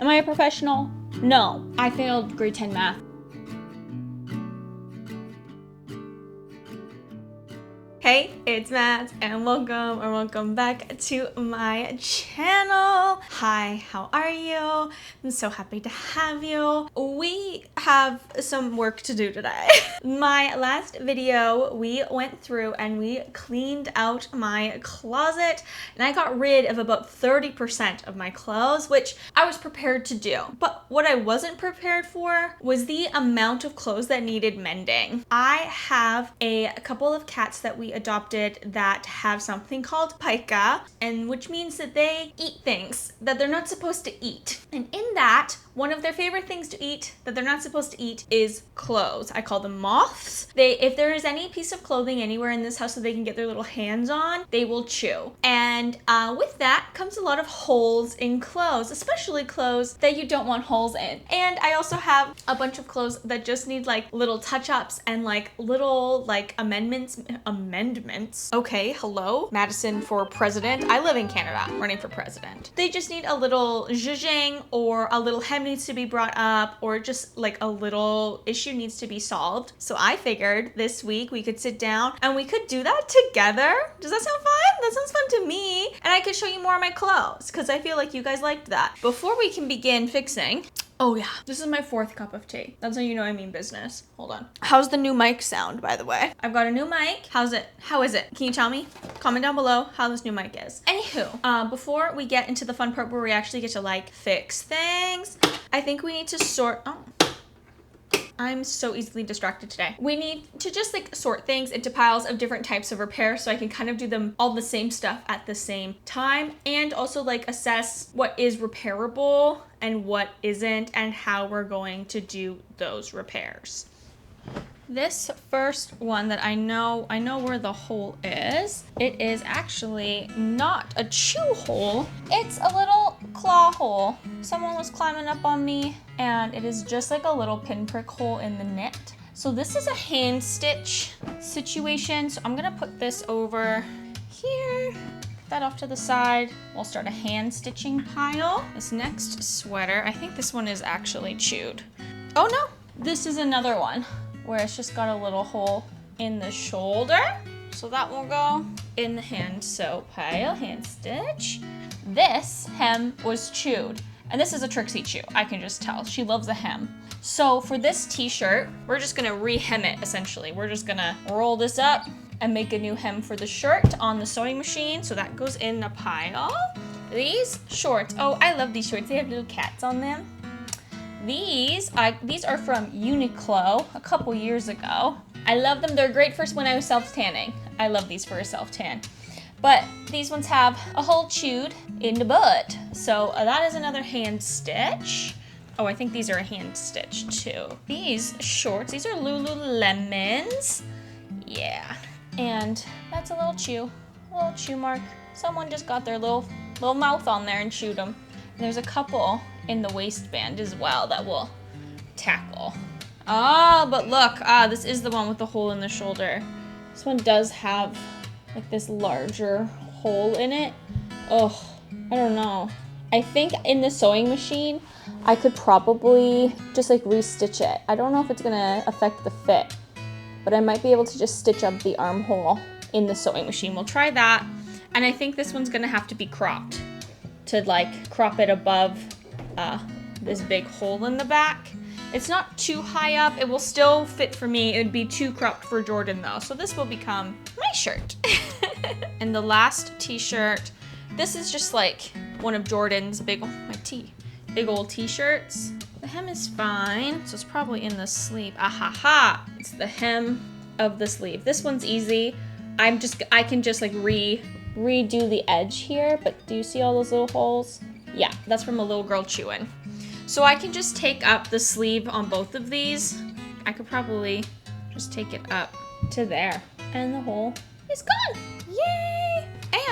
Am I a professional? No, I failed grade 10 math. Hey, it's Matt, and welcome back to my channel. Hi, how are you? I'm so happy to have you. We have some work to do today. My last video, we went through and we cleaned out my closet, and I got rid of about 30% of my clothes, which I was prepared to do. But what I wasn't prepared for was the amount of clothes that needed mending. I have a couple of cats that we adopted that have something called pica, and which means that they eat things that they're not supposed to eat. And in that, one of their favorite things to eat that they're not supposed to eat is clothes. I call them moths. If there is any piece of clothing anywhere in this house that they can get their little hands on, they will chew. And with that comes a lot of holes in clothes, especially clothes that you don't want holes in. And I also have a bunch of clothes that just need like little touch-ups and like little like amendments. Okay, hello, Madison for president. I live in Canada, running for president. They just need a little zhuzhing, or a little hem needs to be brought up, or just like a little issue needs to be solved. So I figured this week we could sit down and we could do that together. Does that sound fun? That sounds fun to me. And I could show you more of my clothes because I feel like you guys liked that. Before we can begin fixing, oh yeah, this is my 4th cup of tea. That's how you know I mean business. Hold on. How's the new mic sound, by the way? I've got a new mic. How's it? How is it? Can you tell me? Comment down below how this new mic is. Anywho, before we get into the fun part where we actually get to like fix things, I think we need to sort, I'm so easily distracted today. We need to just like sort things into piles of different types of repair so I can kind of do them all the same stuff at the same time, and also like assess what is repairable and what isn't and how we're going to do those repairs. This first one that I know where the hole is. It is actually not a chew hole. It's a little claw hole. Someone was climbing up on me, and it is just like a little pinprick hole in the knit. So this is a hand stitch situation. So I'm gonna put this over here. Put that off to the side. We'll start a hand stitching pile. This next sweater, I think this one is actually chewed. Oh no, this is another one where it's just got a little hole in the shoulder. So that will go in the hand sew pile, hand stitch. This hem was chewed, and this is a Trixie chew. I can just tell, she loves a hem. So for this t-shirt, we're just gonna re-hem it essentially. We're just gonna roll this up and make a new hem for the shirt on the sewing machine. So that goes in the pile. These shorts, oh, I love these shorts. They have little cats on them. These are from Uniqlo a couple years ago. I love them. They're great for when I was self-tanning. I love these for a self-tan. But these ones have a hole chewed in the butt. So that is another hand stitch. Oh, I think these are a hand stitch too. These shorts, these are Lululemons. Yeah. And that's a little chew mark. Someone just got their little mouth on there and chewed them. And there's a couple in the waistband as well that we'll tackle. Oh, but look, this is the one with the hole in the shoulder. This one does have like this larger hole in it. Oh, I don't know. I think in the sewing machine, I could probably just like re-stitch it. I don't know if it's gonna affect the fit, but I might be able to just stitch up the armhole in the sewing machine. We'll try that. And I think this one's gonna have to be cropped to like crop it above this big hole in the back. It's not too high up. It will still fit for me. It would be too cropped for Jordan though. So this will become my shirt. And the last t-shirt, this is just like one of Jordan's big old t-shirts. The hem is fine, so it's probably in the sleeve. Ahaha, it's the hem of the sleeve. This one's easy. I can just like redo the edge here, but do you see all those little holes? Yeah, that's from a little girl chewing. So I can just take up the sleeve on both of these. I could probably just take it up to there, and the hole is gone. Yay!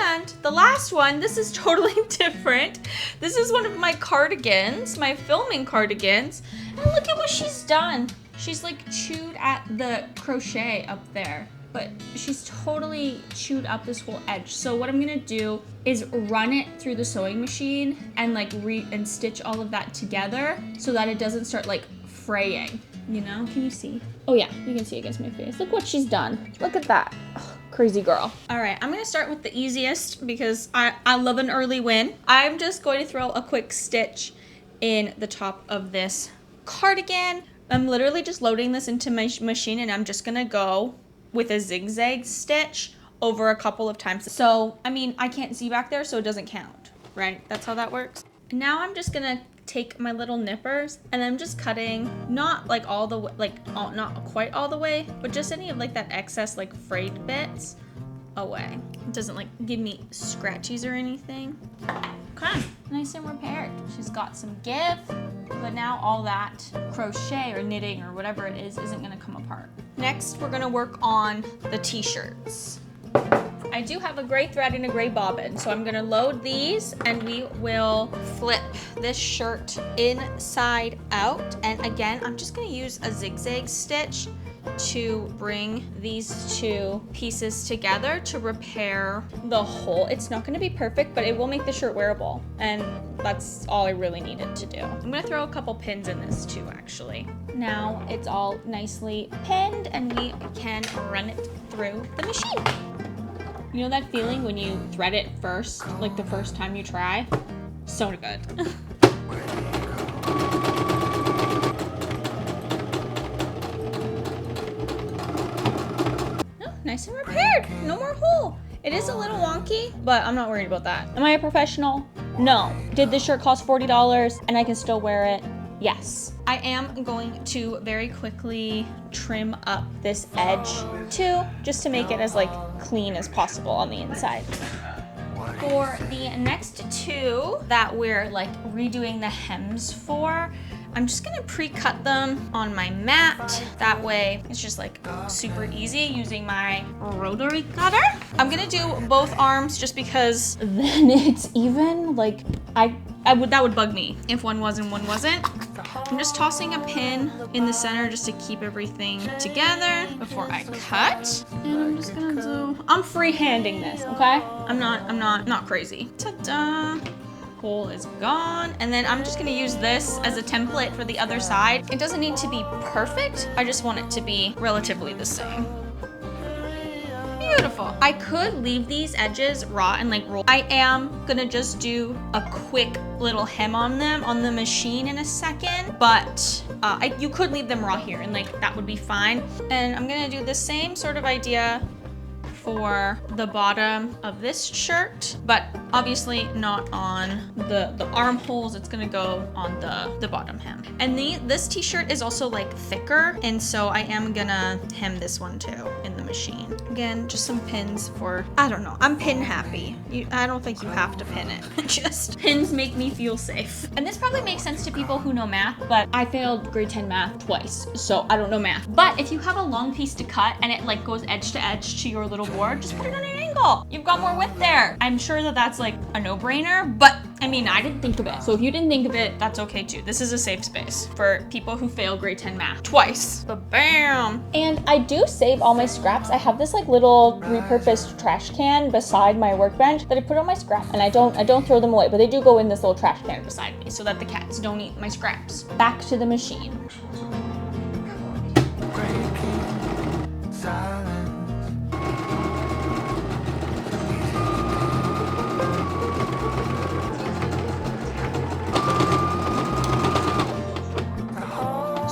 And the last one, this is totally different. This is one of my cardigans, my filming cardigans. And look at what she's done. She's like chewed at the crochet up there. but she's totally chewed up this whole edge. So what I'm gonna do is run it through the sewing machine and like and stitch all of that together so that it doesn't start like fraying, you know? Can you see? Oh yeah, you can see against my face. Look what she's done. Look at that. Ugh, crazy girl. All right, I'm gonna start with the easiest because I love an early win. I'm just going to throw a quick stitch in the top of this cardigan. I'm literally just loading this into my machine and I'm just gonna go with a zigzag stitch over a couple of times. So, I mean, I can't see back there, so it doesn't count, right? That's how that works. Now I'm just gonna take my little nippers and I'm just cutting, not like all the way, like not quite all the way, but just any of like that excess like frayed bits away. It doesn't like give me scratchies or anything. Okay, nice and repaired. She's got some give, but now all that crochet or knitting or whatever it is isn't gonna come apart. Next, we're gonna work on the t-shirts. I do have a gray thread and a gray bobbin, so I'm gonna load these and we will flip this shirt inside out. And again, I'm just gonna use a zigzag stitch to bring these two pieces together to repair the hole. It's not gonna be perfect, but it will make the shirt wearable. And that's all I really needed to do. I'm gonna throw a couple pins in this too, actually. Now it's all nicely pinned and we can run it through the machine. You know that feeling when you thread it first, like the first time you try? So good. Oh, nice and repaired. No more hole. It is a little wonky, but I'm not worried about that. Am I a professional? No. Did this shirt cost $40 and I can still wear it? Yes. I am going to very quickly trim up this edge too, just to make it as like clean as possible on the inside. For the next two that we're like redoing the hems for, I'm just gonna pre-cut them on my mat. That way it's just like super easy using my rotary cutter. I'm gonna do both arms just because then it's even. Like that would bug me if one was and one wasn't. I'm just tossing a pin in the center just to keep everything together before I cut. And I'm just gonna I'm freehanding this, okay? I'm not crazy. Ta-da! Hole is gone. And then I'm just gonna use this as a template for the other side. It doesn't need to be perfect. I just want it to be relatively the same. Beautiful. I could leave these edges raw and like roll. I am gonna just do a quick little hem on them on the machine in a second, but you could leave them raw here and like that would be fine. And I'm gonna do the same sort of idea for the bottom of this shirt, but obviously not on the armholes. It's gonna go on the bottom hem. And this t-shirt is also like thicker, and so I am gonna hem this one too in the machine. Again, just some pins for, I don't know, I'm pin happy. I don't think you have to pin it. Just pins make me feel safe. And this probably makes sense to people who know math, but I failed grade 10 math twice, so I don't know math. But if you have a long piece to cut and it like goes edge to edge to your little board, just put it on an angle. You've got more width there. I'm sure that that's like a no-brainer, but I mean, I didn't think of it. So if you didn't think of it, that's okay too. This is a safe space for people who fail grade 10 math twice. Ba-bam! And I do save all my scraps. I have this like little repurposed trash can beside my workbench that I put on my scraps, and I don't throw them away, but they do go in this little trash can beside me so that the cats don't eat my scraps. Back to the machine.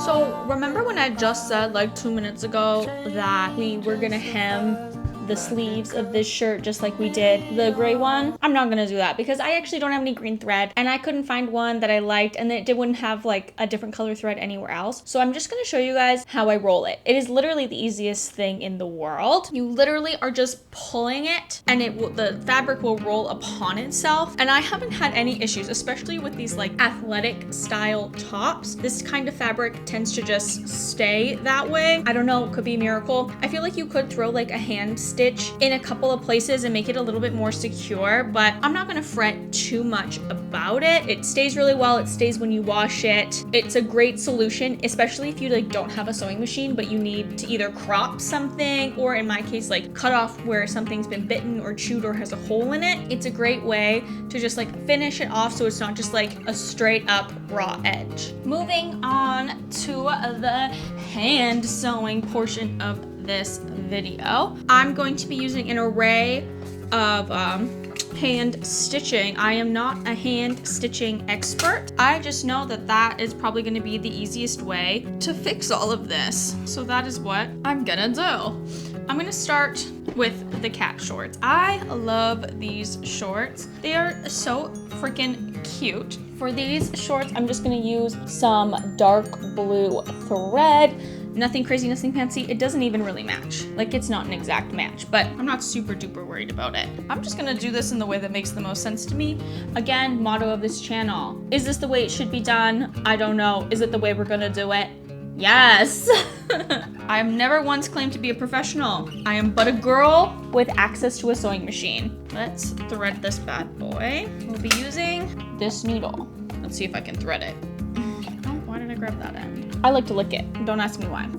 So remember when I just said like 2 minutes ago that we were gonna hem the sleeves of this shirt just like we did the gray one? I'm not gonna do that because I actually don't have any green thread and I couldn't find one that I liked, and it wouldn't have like a different color thread anywhere else. So I'm just gonna show you guys how I roll it. It is literally the easiest thing in the world. You literally are just pulling it and the fabric will roll upon itself. And I haven't had any issues, especially with these like athletic style tops. This kind of fabric tends to just stay that way. I don't know, it could be a miracle. I feel like you could throw like a hand stitch stitch in a couple of places and make it a little bit more secure, but I'm not gonna fret too much about it. It stays really well. It stays when you wash it. It's a great solution, especially if you like don't have a sewing machine, but you need to either crop something, or in my case, like cut off where something's been bitten or chewed or has a hole in it. It's a great way to just like finish it off so it's not just like a straight up raw edge. Moving on to the hand sewing portion of this video. I'm going to be using an array of hand stitching. I am not a hand stitching expert. I just know that that is probably going to be the easiest way to fix all of this. So that is what I'm gonna do. I'm gonna start with the cat shorts. I love these shorts. They are so freaking cute. For these shorts, I'm just gonna use some dark blue thread. Nothing crazy, nothing fancy. It doesn't even really match. Like, it's not an exact match, but I'm not super duper worried about it. I'm just gonna do this in the way that makes the most sense to me. Again, motto of this channel. Is this the way it should be done? I don't know. Is it the way we're gonna do it? Yes. I have never once claimed to be a professional. I am but a girl with access to a sewing machine. Let's thread this bad boy. We'll be using this needle. Let's see if I can thread it. Oh, why did I grab that end? I like to lick it. Don't ask me why.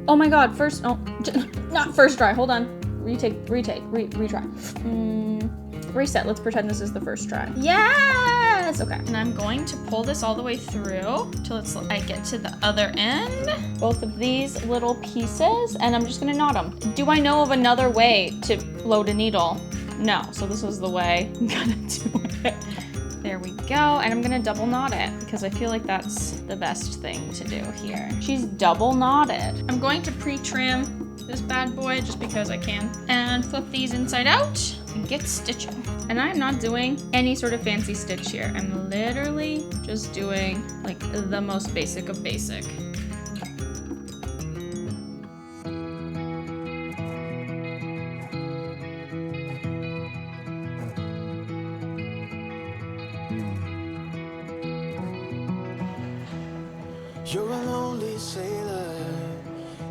Oh my God, not first try, hold on. Retry. Reset, let's pretend this is the first try. Yes, okay. And I'm going to pull this all the way through till I get to the other end. Both of these little pieces, and I'm just gonna knot them. Do I know of another way to load a needle? No, so this is the way I'm gonna do it. There we go, and I'm gonna double knot it because I feel like that's the best thing to do here. She's double knotted. I'm going to pre-trim this bad boy just because I can, and flip these inside out and get stitching. And I'm not doing any sort of fancy stitch here. I'm literally just doing like the most basic of basic. You're a lonely sailor,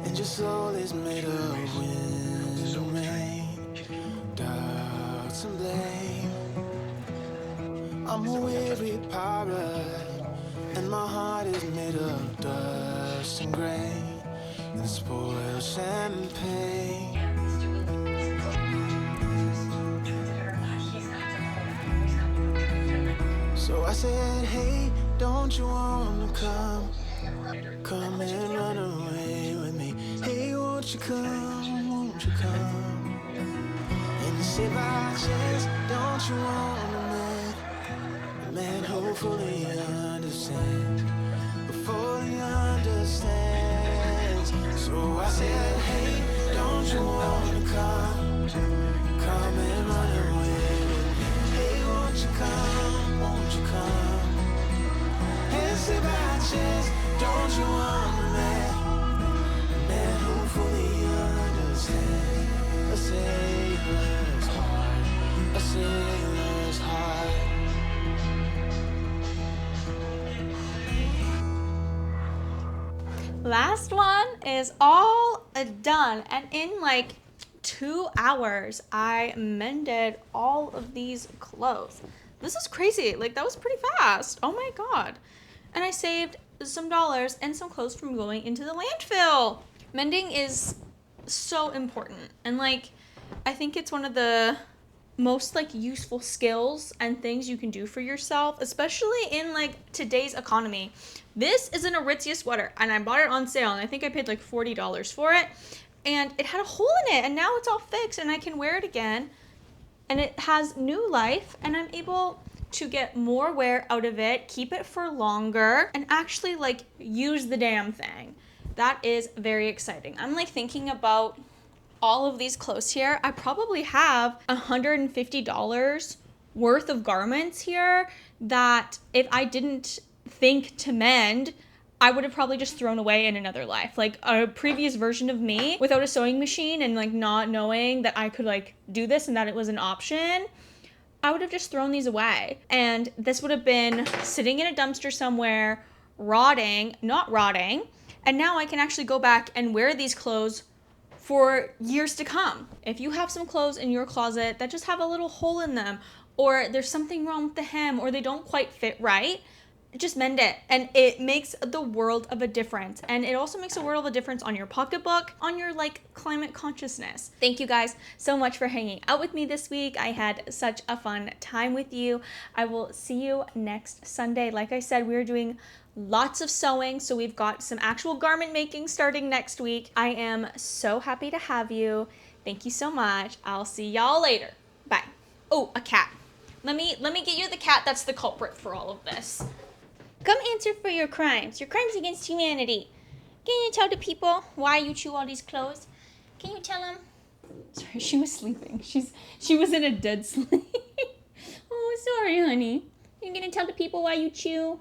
and your soul is made of wind and rain, doubts and blame. I'm a weary pirate, and my heart is made of dust and grain, and spoiled champagne. So I said, hey, don't you wanna come and run away with me? Hey, won't you come, won't you come? And save our chance, don't you want a man who fully understands, who fully understands. So I said, hey, don't you wanna come and run away with me? Hey, won't you come and save our chance? Don't you want a man who fully understands? A sailor's heart, a sailor's heart. Last one is all done, and in like 2 hours, I mended all of these clothes. This is crazy. Like, that was pretty fast. Oh my God. And I saved some dollars and some clothes from going into the landfill. Mending is so important, and like I think it's one of the most like useful skills and things you can do for yourself, especially in like today's economy. This is an Aritzia sweater, and I bought it on sale, and I think I paid like $40 for it, and it had a hole in it, and now it's all fixed and I can wear it again, and it has new life, and I'm able to get more wear out of it, keep it for longer, and actually like use the damn thing. That is very exciting. I'm like thinking about all of these clothes here. I probably have $150 worth of garments here that if I didn't think to mend, I would have probably just thrown away in another life. Like a previous version of me without a sewing machine and like not knowing that I could like do this and that it was an option, I would have just thrown these away. And this would have been sitting in a dumpster somewhere, not rotting. And now I can actually go back and wear these clothes for years to come. If you have some clothes in your closet that just have a little hole in them, or there's something wrong with the hem, or they don't quite fit right, just mend it, and it makes the world of a difference. And it also makes a world of a difference on your pocketbook, on your like climate consciousness. Thank you guys so much for hanging out with me this week. I had such a fun time with you. I will see you next Sunday. Like I said, we're doing lots of sewing, so we've got some actual garment making starting next week. I am so happy to have you. Thank you so much. I'll see y'all later. Bye. Oh, a cat. Let me get you the cat that's the culprit for all of this. Come answer for your crimes against humanity. Can you tell the people why you chew all these clothes? Can you tell them? Sorry, she was sleeping. She was in a dead sleep. Oh, sorry, honey. You're gonna tell the people why you chew?